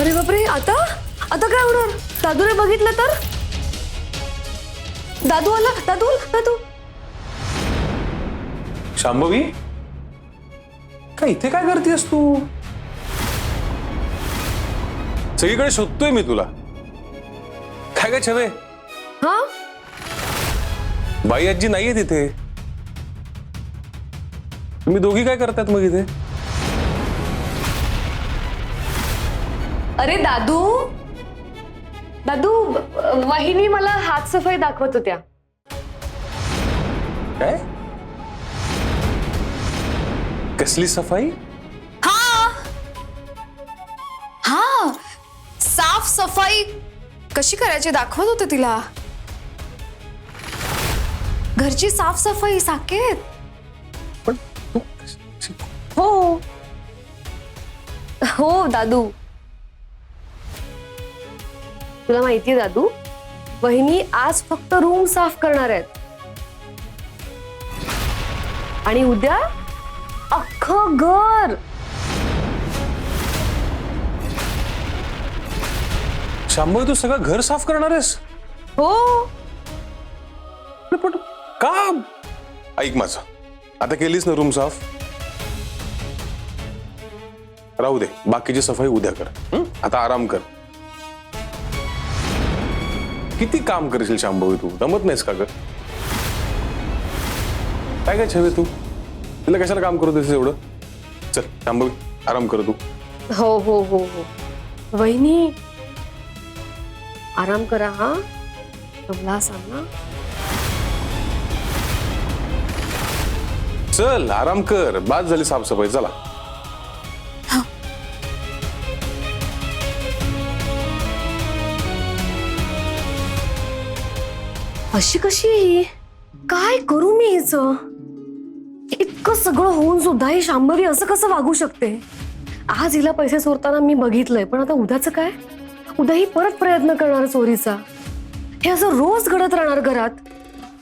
अरे बापरे, आता आता काय होणार? दादूने बघितलं तर? दादू आला, दादू दादू. शांभवी, काय इथे काय करतेस तू? सगळीकडे शोधतोय मी तुला. काय काय छवे? हा, बाई आजी नाहीये तिथे. तुम्ही दोघी काय करतात मग इथे? अरे दादू दादू, वहिनी मला हात सफाई दाखवत होत्या. काय? कसली सफाई? हा, साफ सफाई कशी करायची दाखवत होते तिला. घरची साफ सफाई. साकेत, पण तू हो हो दादू, तुला माहितीये दादू, वहिनी आज फक्त रूम साफ करणार आहेत आणि उद्या अख्खं घर. शांभवी, तू सगळं घर साफ करणार आहेस? हो, पण का? ऐक माझं, आता केलीस ना रूम साफ, राहू दे, बाकीची सफाई उद्या कर. आता आराम कर. किती काम करशील शांभवी, तू दमत नाहीस का ग? काय काय छवे तू, तिला कशाला काम करू देतेस एवढं? चल शांभवी, आराम कर तू. हो हो हो हो वहिनी, आराम करा. हा, तुम्हाला सांग ना. चल आराम कर, बाद झाली साफसफाई. चला. अशी कशी? काय करू मी हिचं? इतकं सगळं होऊन सुद्धा ही शांभवी असं कसं वागू शकते? आज हिला पैसे चोरताना मी बघितलंय, पण आता उद्याचं काय? उद्या ही परत प्रयत्न करणार चोरीचा. हे असं रोज घडत राहणार घरात.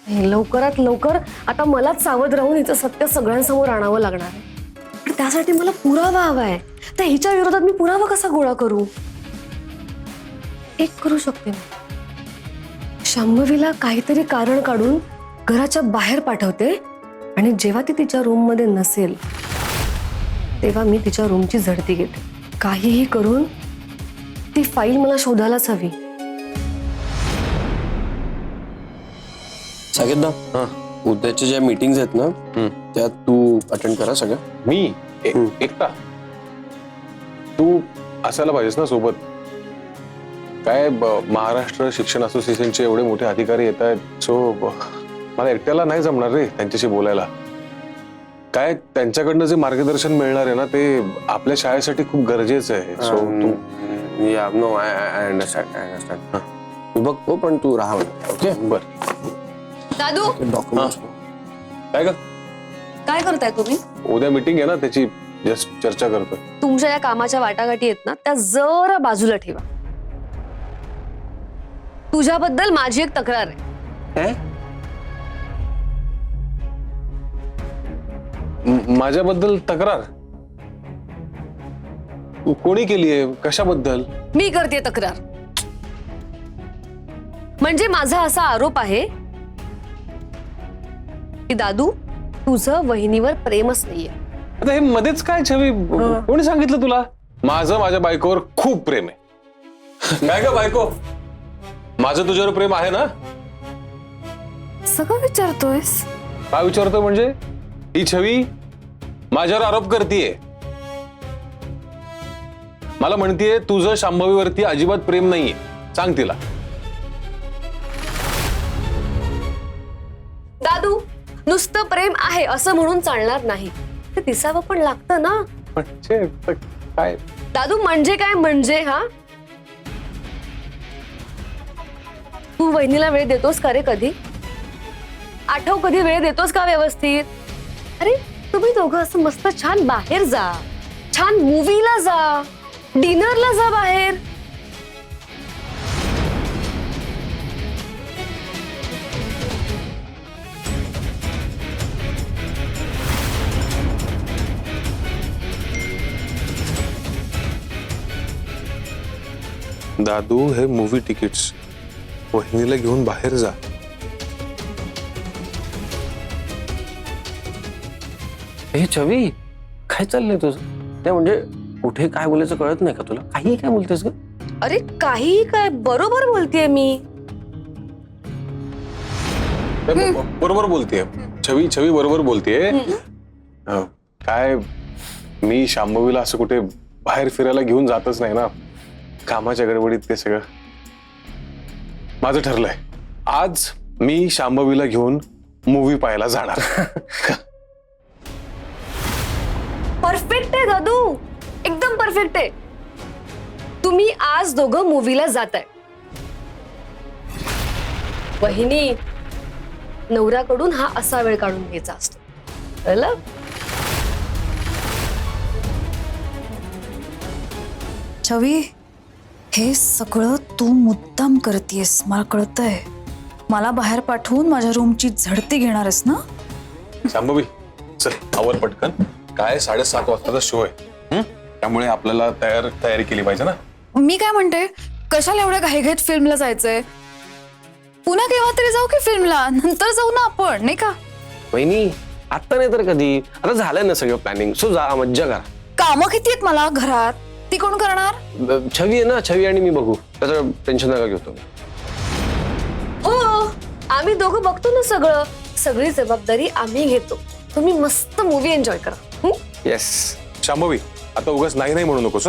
लवकरात लवकर आता मलाच सावध राहून हिचं सत्य सगळ्यांसमोर आणावं लागणार आहे. पण त्यासाठी मला पुरावा हवाय. तर हिच्या विरोधात मी पुरावा कसा गोळा करू? एक करू शकते मी. शांभवीला काहीतरी कारण काढून घराच्या बाहेर पाठवते आणि जेव्हा ती तिच्या रूम मध्ये नसेल तेव्हा मी तिच्या रूमची झडती घेते. काहीही करून ती फाईल मला शोधायलाच हवी. साकेत ना, उद्याच्या ज्या मीटिंग्स आहेत ना, त्या तू अटेंड करा सगळ्या. मी एकटा? तू असायला पाहिजेस ना सोबत. काय महाराष्ट्र शिक्षण असोसिएशनचे एवढे मोठे अधिकारी येत आहेत, सो मला एकट्याला नाही जमणार रे त्यांच्याशी बोलायला. काय त्यांच्याकडनं जे मार्गदर्शन मिळणार आहे ना, ते आपल्या शाळेसाठी खूप गरजेचं आहे. सो तू या नो, आय अंडरस्टँड. तू बघतो, पण तू राहा. ओके, बर. दादू डॉक्युमेंट. काय ग, काय करताय तुम्ही? उद्या मीटिंग आहे ना, त्याची जस्ट चर्चा करतोय. तुमच्या या कामाच्या वाटाघाटी आहेत ना, त्या जरा बाजूला ठेवा. तुझ्याबद्दल माझी एक तक्रार आहे. माझ्याबद्दल तक्रार? कोणी केली आहे? कशाबद्दल? मी करते तक्रार. म्हणजे माझा असा आरोप आहे की दादू, तुझं वहिनीवर प्रेमच नाहीये. आता हे मध्येच काय छवी? कोणी सांगितलं तुला? माझं माझ्या बायकोवर खूप प्रेम आहे. काय ग बायको, माझं तुझ्यावर प्रेम आहे ना? सगळं विचारतोयस? काय विचारतो म्हणजे? ही छवी माझ्यावर आरोप करतीये. मला म्हणतीये तुझं शांभवीवरती अजिबात प्रेम नाहीये. सांग तिला. दादू, नुसतं प्रेम आहे असं म्हणून चालणार नाही. ते दिसावं पण लागतं ना. म्हणजे काय? दादू म्हणजे काय म्हणजे? हा, तू वहिनीला वेळ देतोस का रे कधी? आठव कधी वेळ देतोस का व्यवस्थित? अरे तुम्ही दोघं असं मस्त छान बाहेर जा, छान मूवीला जा, डिनरला जा बाहेर. दादू हे मूवी तिकीट्स वहिनीला घेऊन बाहेर जा. हे छवी काय चाललंय तुझं? ते म्हणजे कुठे काय बोलायचं कळत नाही का तुला? काही काय बोलतेस ग? अरे काही काय बरोबर बोलतेय मी. बरोबर बोलतेय छवी, छवी बरोबर बोलतेय. काय मी शांभवीला असं कुठे बाहेर फिरायला घेऊन जातच नाही ना, कामाच्या गडबडीत ते सगळं. माझं ठरलंय, आज मी शांभवीला घेऊन मूवी पाहायला जाणार. परफेक्ट आहे दादू, एकदम परफेक्ट आहे. तुम्ही आज दोघं मूवीला जाताय. वहिनी, नवऱ्याकडून हा असा वेळ काढून घ्यायचा असतो, कळलं? छवी, हे सगळं तू मुद्दाम करतेस, मला कळतंय. मला बाहेर पाठवून माझ्या रूमची झडती घेणारस ना? शांभवी चल आवर पटकन. काय 7:30 वाजताचा शो आहे, त्यामुळे आपल्याला तयारी केली पाहिजे ना. मी काय म्हणते, कशाला एवढ्या घाईघाईत फिल्मला जायचंय? पुन्हा केव्हा तरी जाऊ की फिल्मला, नंतर जाऊ ना आपण, नाही का? वहिनी आता नाही तर कधी? आता झालंय ना सगळं प्लॅनिंग, सो जा मज्जा करा. कामं किती आहेत मला घरात, ती कोण करणार? छवी आहे ना, छवी आणि मी बघू, त्याचं टेन्शन नका घेतो. हो, आम्ही दोघं बघतो ना सगळं. सगळी जबाबदारी आम्ही घेतो. तुम्ही मस्त मूवी एन्जॉय करा. येस. शांभवी आता उगाच नाही नाही म्हणू नकोस,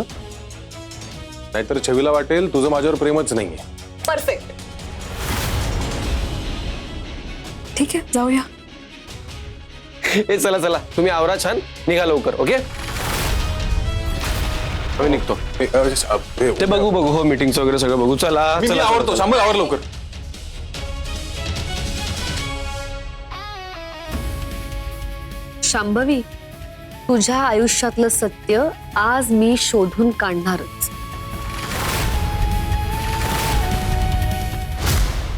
नाहीतर छवीला वाटेल तुझं माझ्यावर प्रेमच नाहीये. परफेक्ट. ठीक आहे, जाऊया. हे चला चला, तुम्ही आवरा छान, निघा लवकर. ओके, आम्ही निघतो. ते बघू बघू, हो मीटिंग वगैरे सगळं बघू. चला मी चला, आवडतो. शांभवी आवर लवकर. शांभवी, तुझ्या आयुष्यातलं सत्य आज मी शोधून काढणारच.